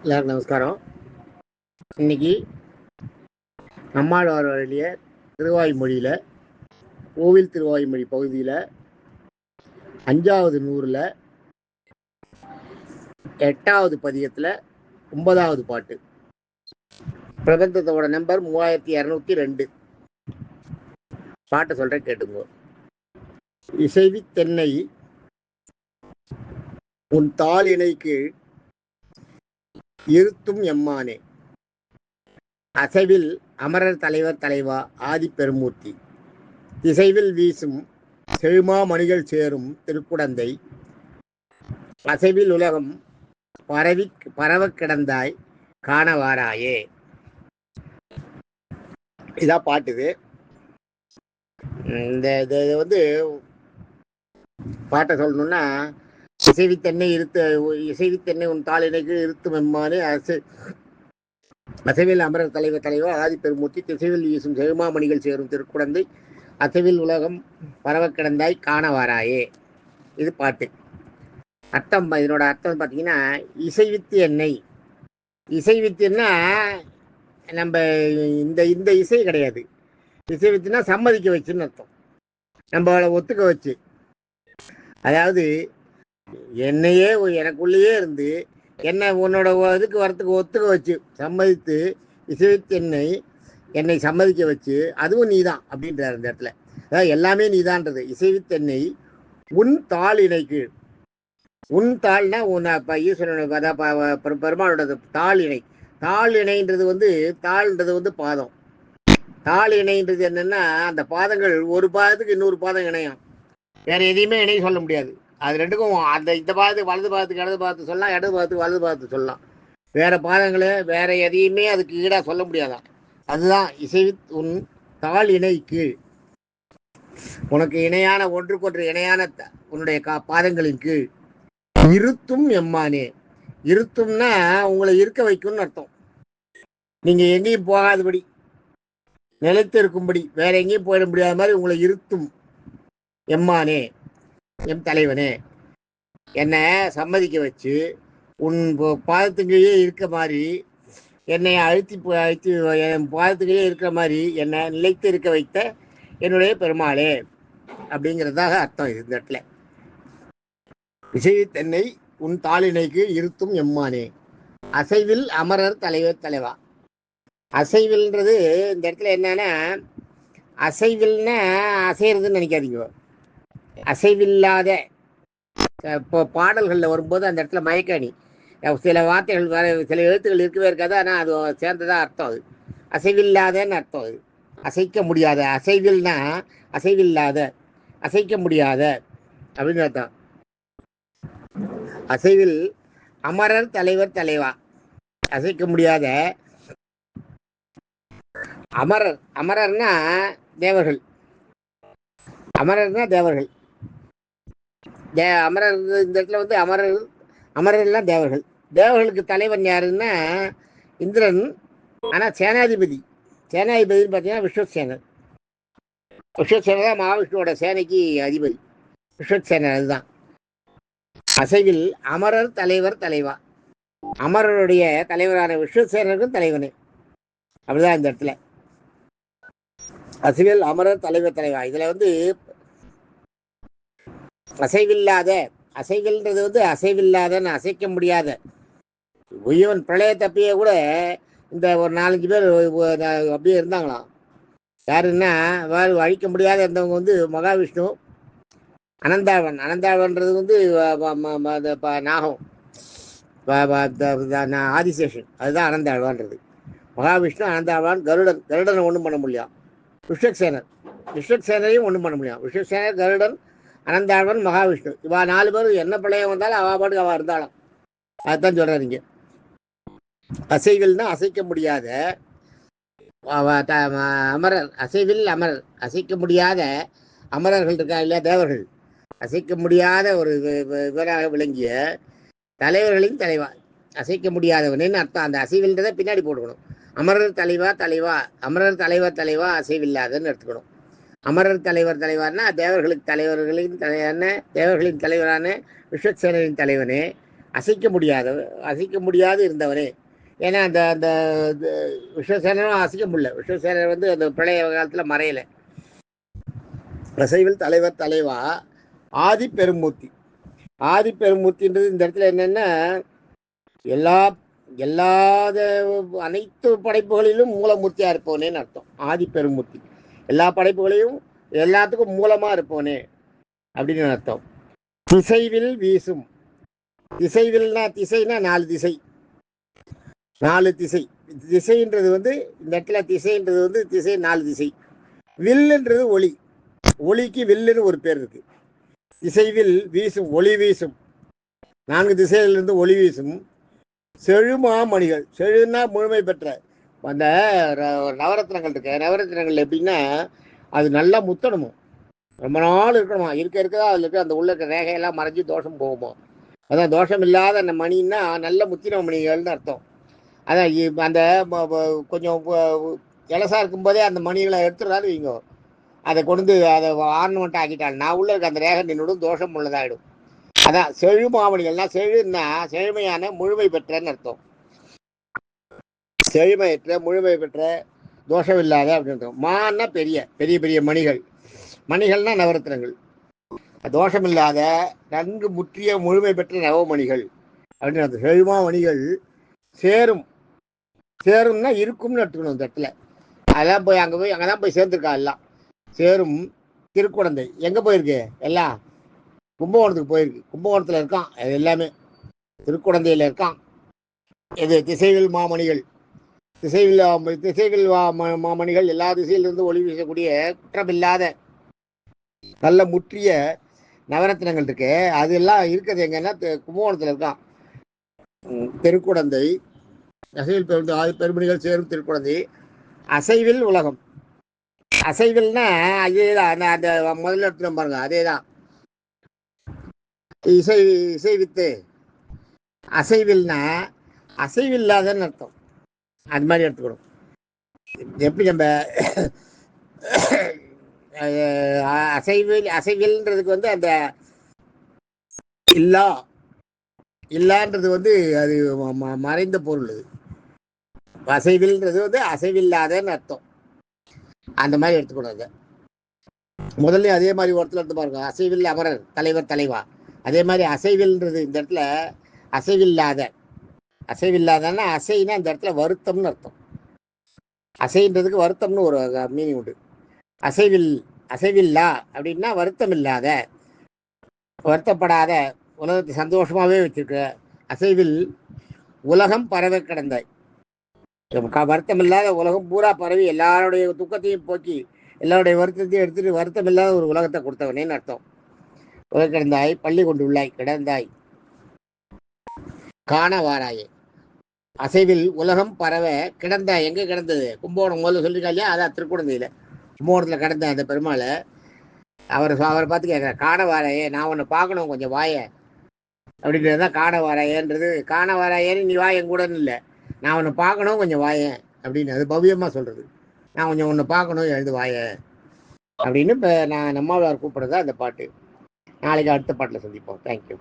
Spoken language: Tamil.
எல்லாருக்கும் நமஸ்காரம். இன்னைக்கு நம்மாழ்வார் வழிய திருவாய்மொழியில் கோவில் திருவாய்மொழி பகுதியில் 5வது நூறில் 8வது பதிகத்தில் 9வது பாட்டு. பிரபந்தத்தோட நம்பர் 3202. பாட்டை சொல்கிறேன், கேட்டுங்க. இசைவி தென்னை உன் தாள் இணைக்கு இருத்தும் எம்மானே, அசைவில் அமரர் தலைவர் தலைவா ஆதி பெருமூர்த்தி, திசைவில் வீசும் செழுமா மணிகள் சேரும் திருக்குடந்தை, அசைவில் உலகம் பரவ கிடந்தாய் காணவாராயே. இதான் பாட்டுது. இந்த இது பாட்டை சொல்லணும்னா, இசைவித்தென்னை உன் தாளினைக்கு இருத்தும் எம்மானே, அசைவில் அமரர் தலைவர் தலைவா ஆதி பெருமூர்த்தி, திசைவில் வீசும் செழுமாமணிகள் சேரும் திருக்குடந்தை, அசைவில் உலகம் பரவ கிடந்தாய் காணவாராயே. இது பாட்டு அர்த்தம். இதனோட அர்த்தம் பார்த்தீங்கன்னா, இசைவித்து எண்ணெய். இசைவித்துன்னா நம்ம இந்த இசை கிடையாது. இசைவித்துனா சம்மதிக்க வச்சுன்னு அர்த்தம். நம்மளை ஒத்துக்க வச்சு, அதாவது என்னையே எனக்குள்ளேயே இருந்து என்னை உன்னோட இதுக்கு வரத்துக்கு ஒத்துக்க வச்சு சம்மதித்து, இசைவித்து என்னை சம்மதிக்க வச்சு, அதுவும் நீதான் அப்படின்றார் இந்த இடத்துல. அதாவது எல்லாமே நீதான்றது. இசைவித்தென்னை உன் தாள் இணைக்கு. உன் தாள்னா இப்போ ஈஸ்வரனோட பெருமாளோட தாள் இணை. தாள் இணைன்றது தாள்ன்றது பாதம். தாள் இணைன்றது என்னன்னா, அந்த பாதங்கள் ஒரு பாதத்துக்கு இன்னொரு பாதம் இணையும். வேற எதையுமே இணை சொல்ல முடியாது. அது ரெண்டுக்கும் இந்த பாதத்துக்கு வலது பாதத்துக்கு இடது பாதத்து சொல்லலாம், இடது பாதத்துக்கு வலது பாதத்து சொல்லலாம். வேற பாதங்களை வேற எதையுமே அதுக்கு ஈடாக சொல்ல முடியாதான். அதுதான் இசைவி உன் தாள் இணை கீழ். உனக்கு இணையான, ஒன்றுக்கொன்று இணையான உன்னுடைய பாதங்களின் கீழ் இருத்தும் எம்மானே. இருத்தும்னா உங்களை இருக்க வைக்கும்னு அர்த்தம். நீங்க எங்கேயும் போகாதபடி, நிலைத்து இருக்கும்படி, வேற எங்கேயும் போயிட முடியாத மாதிரி உங்களை இருத்தும் எம்மானே, எம் தலைவனே, என்னை சம்மதிக்க வச்சு உன் பாதத்துக்கையே இருக்க மாதிரி, என்னை அழுத்தி என் பாதத்துக்கையே இருக்கிற மாதிரி என்னை நிலைத்து இருக்க வைத்த என்னுடைய பெருமாளே அப்படிங்கிறதாக அர்த்தம் இது இந்த இடத்துல. இசைவித்தென்னை உன் தாளினைக்கு இருத்தும் எம்மானே, அசைவில் அமரர் தலைவர் தலைவா. அசைவில்ன்றது இந்த இடத்துல என்னன்னா, அசைவில்னா அசைறதுன்னு நினைக்காதீங்க. அசைவில்லாத இப்போ பாடல்களில் வரும்போது அந்த இடத்துல மயக்கணி சில வார்த்தைகள் சில எழுத்துக்கள் இருக்கவே இருக்காது. ஆனால் அது சேர்ந்ததான் அர்த்தம். அது அசைவில்லாதன்னு அர்த்தம். அது அசைக்க முடியாத. அசைவில்னா அசைவில்லாத, அசைக்க முடியாத அப்படின்னு அர்த்தம். அசைவில் அமரர் தலைவர் தலைவா, அசைக்க முடியாத அமரர். அமரர்னா தேவர்கள். அமரர்னா தேவர்கள். அமரர் இந்த இடத்துல அமரர்லாம் தேவர்கள். தேவர்களுக்கு தலைவன் யாருன்னா இந்திரன். ஆனால் சேனாதிபதினு பார்த்தீங்கன்னா விஸ்வசேனர். விஸ்வசேனர் தான் மகாவிஷ்ணுவோட சேனைக்கு அதிபதி. விஸ்வசேனர் அதுதான். அசைவில் அமரர் தலைவர் தலைவா, அமரருடைய தலைவரான விஸ்வசேனருக்கும் தலைவனே. அப்படிதான் இந்த இடத்துல அசைவில் அமரர் தலைவர் தலைவா. இதுல அசைவில்லாத, அசைவில்ன்றது அசைவில்லாதன்னு அசைக்க முடியாத. உயவன் பிரளய தப்பியே கூட இந்த ஒரு 4-5 பேர் அப்படியே இருந்தாங்களாம். யாருன்னா அழிக்க முடியாத இருந்தவங்க மகாவிஷ்ணு, அனந்தாழ்வன். அனந்தாழ்வன்றது நாகம், ஆதிசேஷன். அதுதான் அனந்தாழ்வான்றது. மகாவிஷ்ணு, அனந்தாழ்வான், கருடனை ஒன்றும் பண்ண முடியும். விஸ்வக்சேனரையும் ஒன்றும் பண்ண முடியும். விஸ்வக்சேனர், கருடன், அனந்தாழ்வன், மகாவிஷ்ணு, இவா 4 பேர் என்ன பிரளயம் வந்தாலும் அவா பாட்டுக்கு அவா இருந்தாலும். அதுதான் சொல்றாருங்க. அசைவில்னா அசைக்க முடியாத அமரர். அசைவில் அமரர், அசைக்க முடியாத அமரர்கள் இருக்கா இல்லையா, தேவர்கள். அசைக்க முடியாத ஒரு இவராக விளங்கிய தலைவர்களின் தலைவா, அசைக்க முடியாதவனேன்னு அர்த்தம். அந்த அசைவில்ன்றதை பின்னாடி போட்டுக்கணும். அமரர் தலைவா தலைவா, அமரர் தலைவர் தலைவா, அசைவில்லாதன்னு எடுத்துக்கணும். அமரர் தலைவர் தலைவார்னா தேவர்களின் தலைவரான விஸ்வக்சேனரின் தலைவனே, அசைக்க முடியாது இருந்தவரே. ஏன்னா அந்த அந்த விஸ்வசேனரும் அசைக்க முடியல. விஸ்வசேனர் வந்து அந்த பிரளய காலத்தில் மறையலை. அசைவில் தலைவா ஆதி பெருமூர்த்தி. ஆதி பெருமூர்த்தின்றது இந்த இடத்துல என்னன்னா, எல்லா எல்லா அனைத்து படைப்புகளிலும் மூலமூர்த்தியா இருப்பவனேன்னு அர்த்தம். ஆதி பெருமூர்த்தி எல்லா படைப்புகளையும் எல்லாத்துக்கும் மூலமா இருப்பவனே அப்படின்னு அர்த்தம். திசைவில் வீசும். திசைனா 4 திசை. 4 திசை. திசைன்றது வந்து இந்த இடத்துல திசைன்றது வந்து திசை 4 திசை. வில்லுன்றது ஒளி. ஒளிக்கு வில்லுன்னு ஒரு பேர் இருக்கு. திசைவில் வீசும், ஒளி வீசும், 4 திசையிலிருந்து ஒளி வீசும் செழுமாமணிகள். செழுன்னா முழுமை பெற்ற அந்த நவரத்னங்கள் இருக்கு. நவரத்னங்கள் எப்படின்னா அது நல்லா முத்தணுமோ, ரொம்ப நாள் இருக்கணுமா. இருக்கதா அதில் இருக்க அந்த உள்ள இருக்க ரேகையெல்லாம் மறைஞ்சு தோஷம் போகுமோ. அதான் தோஷம் இல்லாத அந்த மணின்னா நல்ல முத்தின மணிகள்னு அர்த்தம். அதான் அந்த கொஞ்சம் இலசா இருக்கும்போதே அந்த மணிகளை எடுத்துடுறாரு வைங்க, அதை கொண்டு அதை ஆர்னமெண்ட் ஆக்கிட்டாள் நான் உள்ள இருக்க அந்த ரேகை நின்றுடும், தோஷம் உள்ளதாயிடும். அதான் செழு மாமணிகள்னா, செழுன்னா செழுமையான முழுமை பெற்றன்னு அர்த்தம். செழுமையற்ற முழுமை பெற்ற தோஷம் இல்லாத அப்படின்னு. மான்னா பெரிய பெரிய பெரிய மணிகள். மணிகள்னா நவரத்னங்கள். தோஷம் இல்லாத நன்கு முற்றிய முழுமை பெற்ற நவமணிகள் அப்படின்னு அர்த்தம். செழுமா மணிகள் சேரும்னா இருக்கும்னு எடுத்துக்கணும் இந்த இடத்துல. அதெல்லாம் போய் அங்கதான் போய் சேர்ந்துருக்கா எல்லாம். சேரும் திருக்குடந்தை எங்க போயிருக்கு? எல்லாம் கும்பகோணத்துக்கு போயிருக்கு. கும்பகோணத்துல இருக்கான் எல்லாமே. திருக்குடந்தையில இருக்கான். இது திசைவில் மாமணிகள். திசைவில் மாமணிகள் எல்லா திசையிலிருந்து ஒளி வீசக்கூடிய குற்றமில்லாத நல்ல முற்றிய நவரத்னங்கள் இருக்கு. அதெல்லாம் இருக்கிறது எங்கன்னா கும்பகோணத்துல இருக்கான். திருக்குடந்தை அசைவில் பெருமணிகள் சேரும் திருக்குடந்தை. அசைவில் உலகம். அசைவில்னா அதேதான். அந்த முதல்ல எடுத்துட்டு பாருங்க, அதேதான். இசைவித்து. அசைவில்னா அசைவில்லாதன்னு அர்த்தம். அது மாதிரி எடுத்துக்கணும். எப்படி நம்ம அசைவில்ன்றதுக்கு வந்து அந்த இல்லான்றது வந்து அது மறைந்த பொருள். அசைவில்ன்றது வந்து அசைவில்லாதன்னு அர்த்தம். அந்த மாதிரி எடுத்துக்கணும். அதை முதல்ல அதே மாதிரி ஒருத்தர் எடுத்து பாருங்க. அசைவில் அமரர் தலைவா. அதே மாதிரி அசைவில்ன்றது இந்த இடத்துல அசைவில்லாதன்னா அசைனா இந்த இடத்துல வருத்தம்னு அர்த்தம். அசைன்றதுக்கு வருத்தம்னு ஒரு மீனிங் உண்டு. அசைவில்லா அப்படின்னா வருத்தம் இல்லாத, வருத்தப்படாத, உலகத்தை சந்தோஷமாவே வச்சிருக்க. அசைவில் உலகம் பரவ கிடந்தாய். வருத்தம் இல்லாத உலகம் பூரா பரவி எல்லாருடைய துக்கத்தையும் போக்கி எல்லாருடைய வருத்தத்தையும் எடுத்துட்டு வருத்தம் இல்லாத ஒரு உலகத்தை கொடுத்தவனேன்னு அர்த்தம். உலக கிடந்தாய், பள்ளி கொண்டு உள்ளாய், கிடந்தாய், காண வாராயே. அசைவில் உலகம் பரவ கிடந்தாய். எங்க கிடந்தது? கும்பகோணம் முதல்ல சொல்லிருக்கா இல்லையா? அதான் திருக்குடந்தையில கும்பகோணத்துல கிடந்த அந்த பெருமாளை அவரை பார்த்து கேட்குறேன், காண வாராயே, நான் உன்னை பார்க்கணும், கொஞ்சம் வாய அப்படின்றதுதான் காண வாராயேன்றது. காண வாராயேன்னு நீ வாயன் கூடன்னு இல்லை, நான் உன்னை பார்க்கணும், கொஞ்சம் வாயேன் அப்படின்னு. அது பவ்யமா சொல்றது. நான் கொஞ்சம் உன்னை பார்க்கணும், எழுந்து வாய அப்படின்னு. இப்போ நான் நம்மாழ்வார் கூப்பிட்றதா அந்த பாட்டு. நாளைக்கு அடுத்த பாட்டில் சந்திப்போம். தேங்க்யூ.